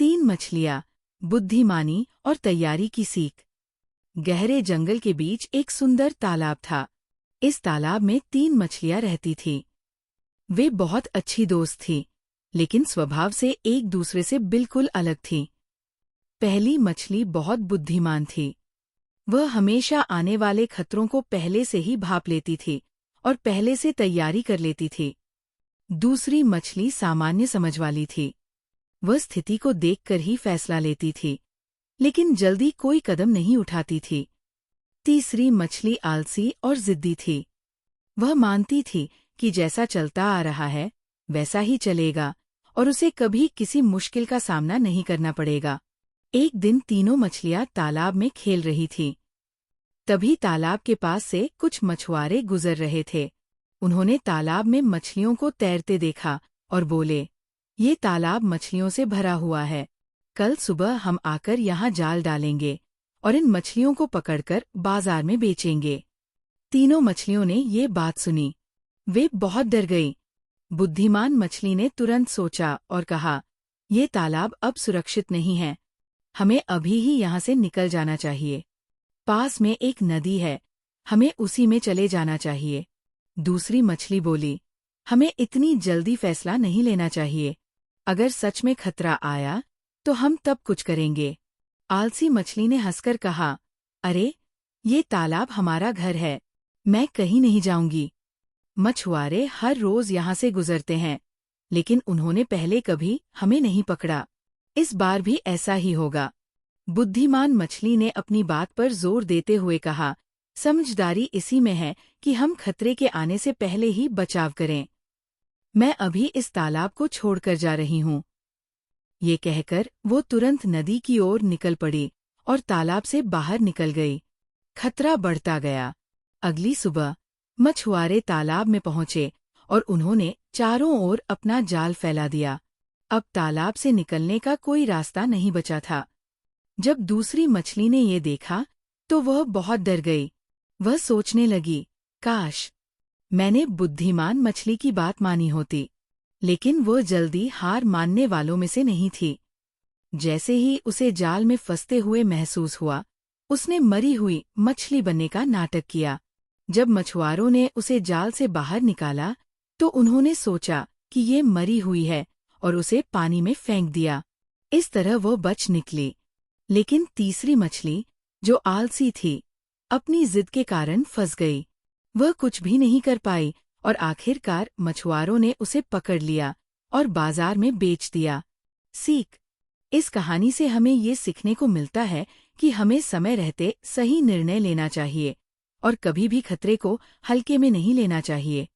तीन मछलियाँ, बुद्धिमानी और तैयारी की सीख। गहरे जंगल के बीच एक सुंदर तालाब था। इस तालाब में तीन मछलियाँ रहती थीं। वे बहुत अच्छी दोस्त थीं, लेकिन स्वभाव से एक दूसरे से बिल्कुल अलग थीं। पहली मछली बहुत बुद्धिमान थी। वह हमेशा आने वाले खतरों को पहले से ही भांप लेती थी और पहले से तैयारी कर लेती थी। दूसरी मछली सामान्य समझ वाली थी। वह स्थिति को देखकर ही फैसला लेती थी, लेकिन जल्दी कोई कदम नहीं उठाती थी। तीसरी मछली आलसी और जिद्दी थी। वह मानती थी कि जैसा चलता आ रहा है वैसा ही चलेगा और उसे कभी किसी मुश्किल का सामना नहीं करना पड़ेगा। एक दिन तीनों मछलियां तालाब में खेल रही थीं। तभी तालाब के पास से कुछ मछुआरे गुजर रहे थे। उन्होंने तालाब में मछलियों को तैरते देखा और बोले, ये तालाब मछलियों से भरा हुआ है। कल सुबह हम आकर यहाँ जाल डालेंगे और इन मछलियों को पकड़कर बाजार में बेचेंगे। तीनों मछलियों ने ये बात सुनी। वे बहुत डर गईं। बुद्धिमान मछली ने तुरंत सोचा और कहा, ये तालाब अब सुरक्षित नहीं है। हमें अभी ही यहाँ से निकल जाना चाहिए। पास में एक नदी है, हमें उसी में चले जाना चाहिए। दूसरी मछली बोली, हमें इतनी जल्दी फैसला नहीं लेना चाहिए। अगर सच में खतरा आया तो हम तब कुछ करेंगे। आलसी मछली ने हंसकर कहा, अरे, ये तालाब हमारा घर है, मैं कहीं नहीं जाऊंगी। मछुआरे हर रोज यहाँ से गुजरते हैं, लेकिन उन्होंने पहले कभी हमें नहीं पकड़ा। इस बार भी ऐसा ही होगा। बुद्धिमान मछली ने अपनी बात पर जोर देते हुए कहा, समझदारी इसी में है कि हम खतरे के आने से पहले ही बचाव करें। मैं अभी इस तालाब को छोड़कर जा रही हूँ। ये कहकर वो तुरंत नदी की ओर निकल पड़ी और तालाब से बाहर निकल गई। खतरा बढ़ता गया। अगली सुबह मछुआरे तालाब में पहुंचे और उन्होंने चारों ओर अपना जाल फैला दिया। अब तालाब से निकलने का कोई रास्ता नहीं बचा था। जब दूसरी मछली ने ये देखा तो वह बहुत डर गई। वह सोचने लगी, काश मैंने बुद्धिमान मछली की बात मानी होती। लेकिन वो जल्दी हार मानने वालों में से नहीं थी। जैसे ही उसे जाल में फंसते हुए महसूस हुआ, उसने मरी हुई मछली बनने का नाटक किया। जब मछुआरों ने उसे जाल से बाहर निकाला तो उन्होंने सोचा कि ये मरी हुई है और उसे पानी में फेंक दिया। इस तरह वो बच निकली। लेकिन तीसरी मछली, जो आलसी थी, अपनी जिद के कारण फंस गई। वह कुछ भी नहीं कर पाई और आखिरकार मछुआरों ने उसे पकड़ लिया और बाजार में बेच दिया। सीख: इस कहानी से हमें ये सीखने को मिलता है कि हमें समय रहते सही निर्णय लेना चाहिए और कभी भी खतरे को हल्के में नहीं लेना चाहिए।